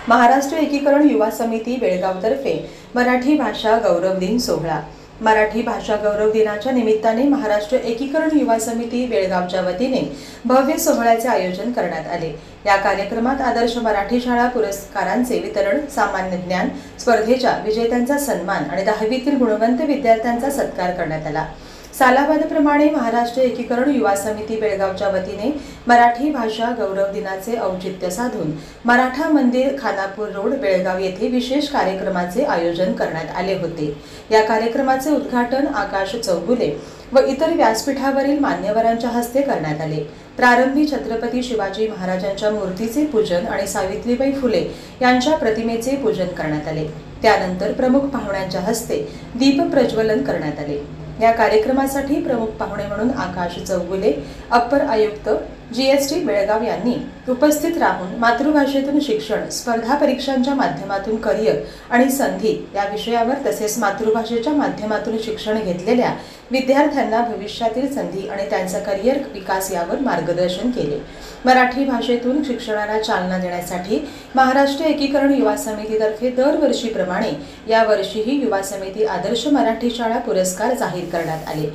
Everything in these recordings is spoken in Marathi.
महाराष्ट्र एकीकरण युवा समिती बेळगावतर्फे मराठी भाषा गौरव दिन सोहळा। मराठी भाषा गौरव दिनाच्या निमित्ताने महाराष्ट्र एकीकरण युवा समिती बेळगावच्या वतीने भव्य सोहळ्याचे आयोजन करण्यात आले। या कार्यक्रमात आदर्श मराठी शाळा पुरस्कारांचे वितरण, सामान्य ज्ञान स्पर्धेच्या विजेत्यांचा सन्मान आणि 10वीतील गुणवंत विद्यार्थ्यांचा सत्कार करण्यात आला। सालाबादप्रमाणे महाराष्ट्र एकीकरण युवा समिती बेळगावच्या वतीने मराठी भाषा गौरव दिनाचे औचित्य साधून मराठा मंदिर, खानापूर रोड, बेळगाव येथे विशेष कार्यक्रमाचे आयोजन करण्यात आले होते। या कार्यक्रमाचे उद्घाटन आकाश चौगुले व इतर व्यासपीठावरील मान्यवरांच्या हस्ते करण्यात आले। प्रारंभी छत्रपती शिवाजी महाराजांच्या मूर्तीचे पूजन आणि सावित्रीबाई फुले यांच्या प्रतिमेचे पूजन करण्यात आले। त्यानंतर प्रमुख पाहुण्यांच्या हस्ते दीप प्रज्वलन करण्यात आले। या कार्यक्रमासाठी प्रमुख पाहुणे म्हणून आकाश चौगुले, अप्पर आयुक्त GST बेळगाव यांनी उपस्थित राहून मातृभाषेतून शिक्षण, स्पर्धा परीक्षांच्या माध्यमातून करिअर आणि संधी या विषयावर तसेच मातृभाषेच्या माध्यमातून शिक्षण घेतलेल्या विद्यार्थ्यांना भविष्यातील संधी आणि त्यांचा करिअर विकास यावर मार्गदर्शन केले। मराठी भाषेतून शिक्षणाला चालना देण्यासाठी महाराष्ट्र एकीकरण युवा समितीतर्फे दरवर्षीप्रमाणे यावर्षीही युवा समिती आदर्श मराठी शाळा पुरस्कार जाहीर करण्यात आले।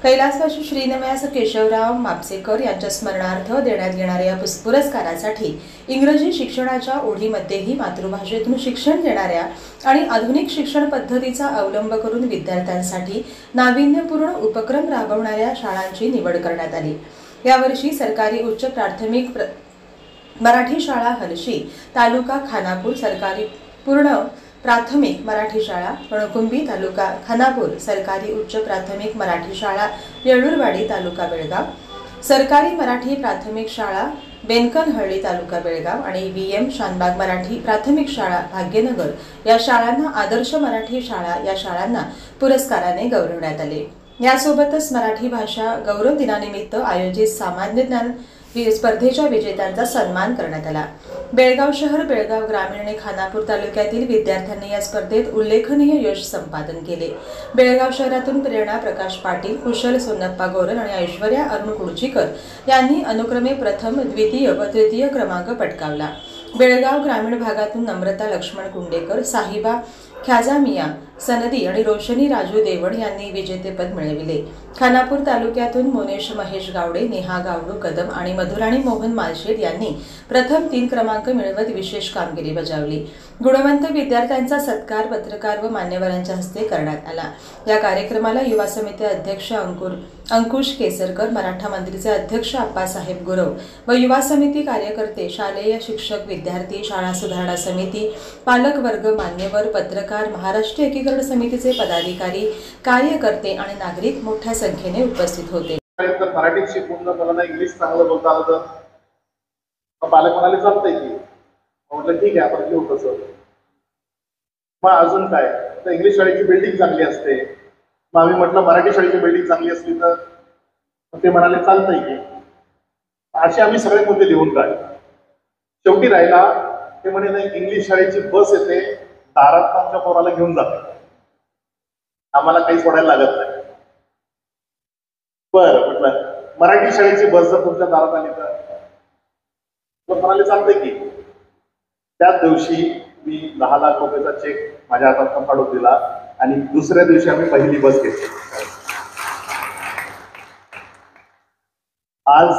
कैलासवासी श्रीनिवास केशवराव मापसेकर यांच्या स्मरणार्थ देण्यात येणाऱ्या या पुरस्कारासाठी इंग्रजी शिक्षणाच्या ओढीमध्येही मातृभाषेतून शिक्षण देणाऱ्या आणि आधुनिक शिक्षण पद्धतीचा अवलंब करून विद्यार्थ्यांसाठी नाविन्यपूर्ण उपक्रम राबवणाऱ्या शाळांची निवड करण्यात आली। यावर्षी सरकारी उच्च प्राथमिक मराठी शाळा हलशी, तालुका खानापूर, सरकारी पूर्ण प्राथमिक मराठी शाळा पणकुंबी, तालुका खानापूर, सरकारी उच्च प्राथमिक मराठी शाळा येळूरवाडी, तालुका बेळगाव, सरकारी मराठी प्राथमिक शाळा बेनकनहळ्ळी, तालुका बेळगाव आणि VM शानबाग मराठी प्राथमिक शाळा भाग्यनगर या शाळांना आदर्श मराठी शाळा या शाळांना पुरस्काराने गौरवण्यात आले। यासोबतच मराठी भाषा गौरव दिनानिमित्त आयोजित सामान्य ज्ञान स्पर्धेच्या विजेत्यांचा सन्मान करण्यात आला। बेळगाव शहर, बेळगाव ग्रामीण आणि खानापूर तालुक्यातील विद्यार्थ्यांनी या स्पर्धेत उल्लेखनीय यश संपादन केले। बेळगाव शहरातून प्रेरणा प्रकाश पाटील, कुशल सोन्नप्पा गोरल आणि ऐश्वर्या अरुण कुडचीकर यांनी अनुक्रमे प्रथम, द्वितीय व तृतीय क्रमांक पटकावला। बेळगाव ग्रामीण भागातून नम्रता लक्ष्मण कुंडेकर, साहिबा ख्याजामिया सनदी आणि रोशनी राजू देवण यांनी विजेतेपद मिळविले। खानापूर तालुक्यातून मोनेश महेश गावडे, नेहा गावडू कदम आणि मधुराणी मोहन मालशेट यांनी प्रथम 3 क्रमांक मिळवत विशेष कामगिरी बजावली। गुणवंत विद्यार्थ्यांचा सत्कार पत्रकार व मान्यवरांच्या हस्ते करण्यात आला। या कार्यक्रमाला युवा समिती अध्यक्ष अंकुश केसरकर, मराठा मंदिरचे अध्यक्ष आप्पासाहेब गुरव व युवा समिती कार्यकर्ते, शालेय शिक्षक, विद्यार्थी, शाळा सुधारणा समिती, पालक वर्ग, मान्यवर, पत्रकार, महाराष्ट्र एकीकरण समितीचे पदाधिकारी, कार्यकर्ते आणि नागरिक मोठ्या संख्येने उपस्थित होते। मराठीत शिकून मला इंग्लिश चांगलं बोलता आलं तर पालक म्हणाले चालतंय की, म्हटलं ठीक आहे आपण घेऊ तसं। मग अजून काय तर इंग्लिश शाळेची बिल्डिंग चांगली असते, मग आम्ही म्हटलं मराठी शाळेची बिल्डिंग चांगली असली तर ते म्हणाले चालतंय की। असे आम्ही सगळे मुद्दे लिहून काढले। शेवटी राहिला ते म्हणे नाही, इंग्लिश शाळेची बस येते, दारात आमच्या पोराला घेऊन जाते, आम्हाला काही सोडायला लागत नाही। बरं म्हटलं मराठी शाळेची बस जर तुमच्या दारात आली तर म्हणाले चालतंय की। त्याच दिवशी मी 10 लाख रुपयाचा चेक माझ्या हातात फाडून दिला आणि दुसऱ्या दिवशी आम्ही पहिली बस घेतली। आज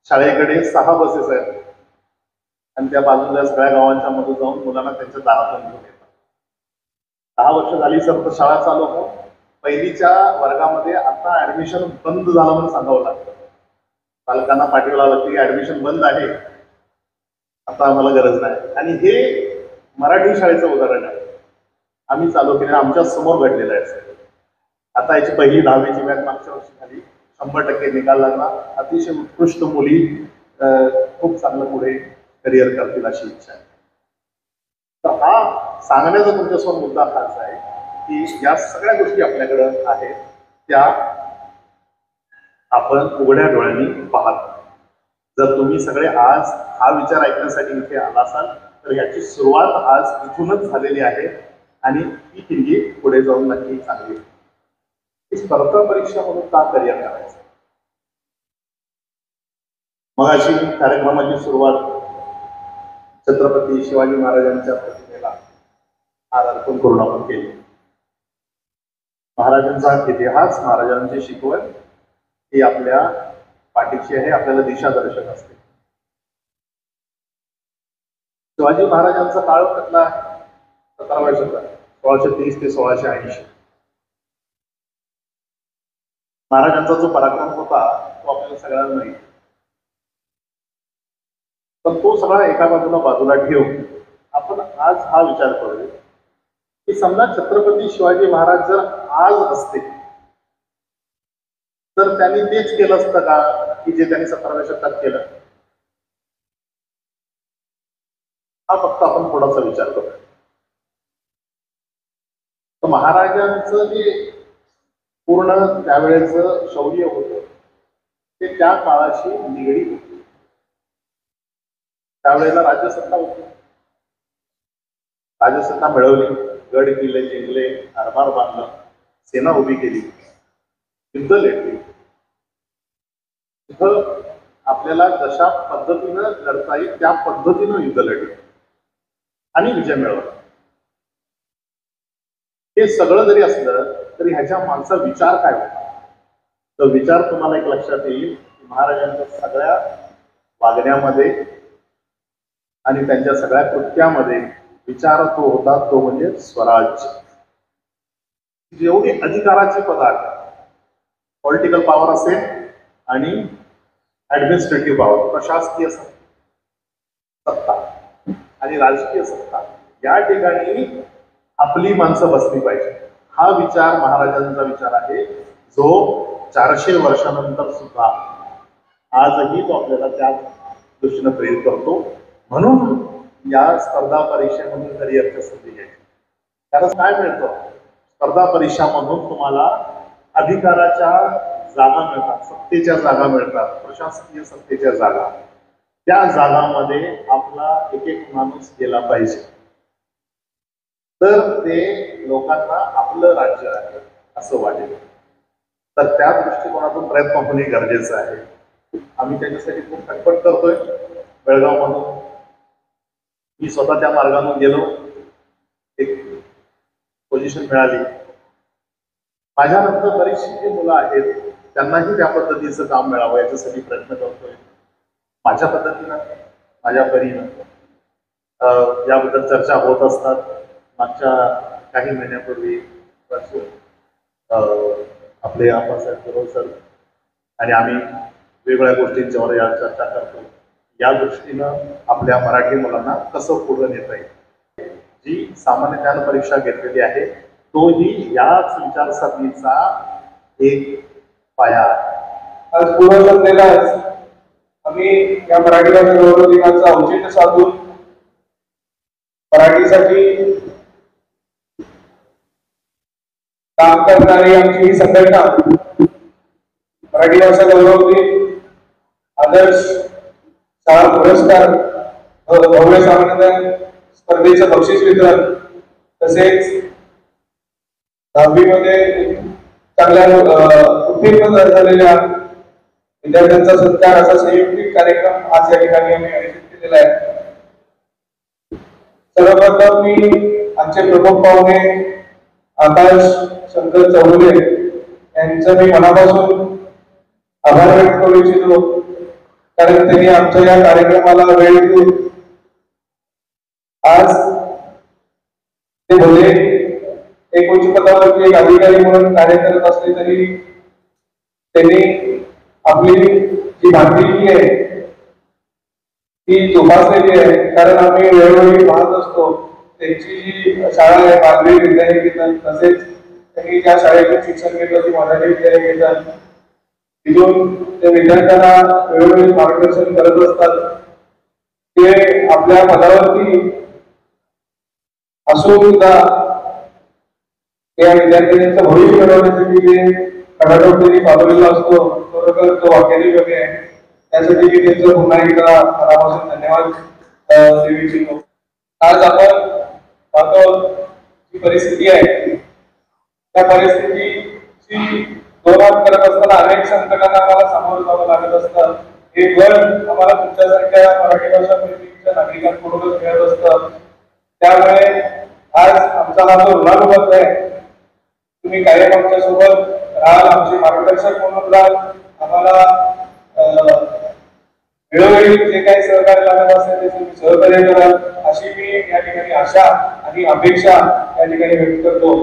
शाळेकडे 6 बसेस आहेत आणि त्या बाजूला सगळ्या गावांच्या मध्ये जाऊन मुलांना त्यांच्या दारातून घेऊन येतात। 10 वर्ष झाली सर तर शाळा चालू हो, पहिलीच्या वर्गामध्ये आता ऍडमिशन बंद झालं म्हणून सांगावं लागतं। पालकांना पाठवलं लागतं की ऍडमिशन बंद आहे, आता आम्हाला गरज नाही। आणि हे मराठी शाळेचं उदाहरण आहे, आम्ही चालू केलं, आमच्या समोर घडलेलं आहे। आता याची पहिली 10वीची बॅच मागच्या वर्षी झाली, 100% निकाल लागला, अतिशय उत्कृष्ट मुली खूप चांगलं पुढे करिअर करतील अशी इच्छा आहे। तर हा सांगण्याचा तुमच्यासमोर मुद्दा हाच आहे की या सगळ्या गोष्टी आपल्याकडे आहेत त्या आपण उघड्या डोळ्यांनी पाहतो। जर तुम्ही सगळे आज हा विचार ऐकण्यासाठी इथे आला असाल तर याची सुरुवात आज इथूनच झालेली आहे आणि ही पिढी पुढे जाऊन नक्की चांगली ही स्पर्धा परीक्षा म्हणून का करिअर करायचं। मग अशी कार्यक्रमाची सुरुवात छत्रपती शिवाजी महाराजांच्या प्रतिमेला हार अर्पण करून आपण केली. महाराजांचा इतिहास, महाराजांची शिकवण ही आपल्या पाठीशी आहे, आपल्याला दिशादर्शक असते. शिवाजी महाराजांचा काळ कुठला? 17व्या शतकात, 1630 ते 1680. महाराजांचा जो पराक्रम होता तो आपल्याला सगळ्यांना माहिती. पण तो सगळा एका बाजूला ठेवून आपण आज हा विचार करूया की समजा छत्रपती शिवाजी महाराज जर आज असते तर त्यांनी तेच केलं असतं का की जे त्यांनी 17व्या शतकात केलं? हा फक्त आपण थोडासा विचार करूया. तर महाराजांचं जे पूर्ण त्यावेळेचं शौर्य होतं ते त्या काळाशी निगडीत होतं. त्यावेळेला राज्यसत्ता होती, राज्यसत्ता मिळवली, गड किल्ले जिंकले, आरमार बांधलं, सेना उभी केली, युद्ध लढली. तिथं आपल्याला जशा पद्धतीनं लढता येईल त्या पद्धतीनं युद्ध लढली आणि विजय मिळवला. हे सगळं जरी असलं तरी ह्याच्या मागचा विचार काय होता? तर विचार तुम्हाला एक लक्षात येईल की महाराजांच्या सगळ्या वागण्यामध्ये आणि त्यांच्या सगळ्या कृत्यामध्ये विचार तो होता, तो म्हणजे स्वराज्य. जेवढी अधिकाराची पद आहेत, पॉलिटिकल पॉवर असेल आणि ऍडमिनिस्ट्रेटिव्ह पॉवर, प्रशासकीय सत्ता आणि राजकीय सत्ता, या ठिकाणी आपली माणसं बसली पाहिजे. हा विचार महाराजांचा विचार आहे, जो 400 वर्षानंतर सुद्धा आजही तो आपल्याला त्या दृष्टीनं प्रेरित करतो. म्हणून या स्पर्धा परीक्षेमधून करिअरच्या संधी घ्यायची. कारण काय मिळतं? स्पर्धा परीक्षामधून तुम्हाला अधिकाराच्या जागा मिळतात, सत्तेच्या जागा मिळतात, प्रशासकीय सत्तेच्या जागा. त्या जागामध्ये आपला एक एक माणूस गेला पाहिजे, तर ते लोकांना आपलं राज्य आहे असं वाटेल. तर त्या दृष्टिकोनातून प्रयत्न होणे गरजेचं आहे. आम्ही त्याच्यासाठी खूप खटपट करतोय. बेळगावमधून मी स्वतः त्या मार्गाने गेलो, एक पोझिशन मिळाली. माझ्यानंतर बरीचशी जी मुलं आहेत त्यांनाही त्या पद्धतीचं काम मिळावं याच्यासाठी प्रयत्न करतोय, माझ्या पद्धतीनं, माझ्या परीनं. याबद्दल चर्चा होत असतात. मागच्या काही महिन्यापूर्वी आपले आप्पासाहेब फिरोज सर आणि आम्ही वेगवेगळ्या गोष्टींच्यावर या चर्चा करतो. या दृष्टीनं आपल्या मराठी मुलांना कसं पुढे नेता येईल, जी सामान्य ज्ञान परीक्षा घेतलेली आहे तोही याच विचारसरणीचा एक पाया आहे. आज पूर्वसंध्येलाच आम्ही या मराठी भाषा गौरव दिनाचं औचित्य साधून मराठीसाठी काम करणारी आमची ही संघटना मराठी भाषा गौरव दिन, आदर्श शाळा पुरस्कार, भव्य सामान्य स्पर्धेचं बक्षीस वितरण, तसेच 10वी मध्ये चांगल्या उत्तीर्ण झालेल्या विद्यार्थ्यांचा सत्कार असा संयुक्त कार्यक्रम आज या ठिकाणी आम्ही आयोजित केलेला आहे. सर्वप्रथम मी आमचे प्रमुख पाहुणे आकाश शंकर चौगुले यांचं मी मनापासून आभार व्यक्त करू इच्छितो, कारण त्यांनी आमच्या या कार्यक्रमाला वेळ देऊन आज ते भले एक उच्च पदावरती एक अधिकारी म्हणून कार्य करत असले तरी त्यांनी आपली जी बांधिलकी आहे ती जोपासलेली आहे. कारण आम्ही वेळोवेळी पाहत असतो त्यांची जी शाळा आहे मालवी विद्यानिकेतन, तसेच त्यांनी ज्या शाळेतून शिक्षण घेतलं ती मराठी विद्यानिकेतन, तिथून त्या विद्यार्थ्यांना वेळोवेळी मार्गदर्शन करत असतात. ते आपल्या पदावरती असून सुद्धा त्या विद्यार्थ्यांचं भविष्य घडवण्यासाठी जे खडाटोपी पावलेला असतो, बरोबर तो वाक्याची योग्य आहे. त्यासाठी मी त्यांचं पुन्हा एकदा मनापासून धन्यवाद देऊ इच्छितो. आज आपण पाहतो जी परिस्थिती आहे त्या परिस्थितीची दोरात करत असताना अनेक संकटांना आम्हाला सामोरं जावं लागत असतं. हे बळ आम्हाला तुमच्यासारख्या मराठी भाषा मैत्रिणीच्या नागरिकांकडूनच मिळत असतं. त्यामुळे आज आमचा हा जो ऋणानुबंध आहे, तुम्ही कायम आमच्या सोबत राहाल, आमचे मार्गदर्शक म्हणून राहाल, आम्हाला वेळोवेळी जे काही सहकार्य लागत असेल ते तुम्ही सहकार्य कराल, अशी मी या ठिकाणी आशा आणि अपेक्षा या ठिकाणी व्यक्त करतो.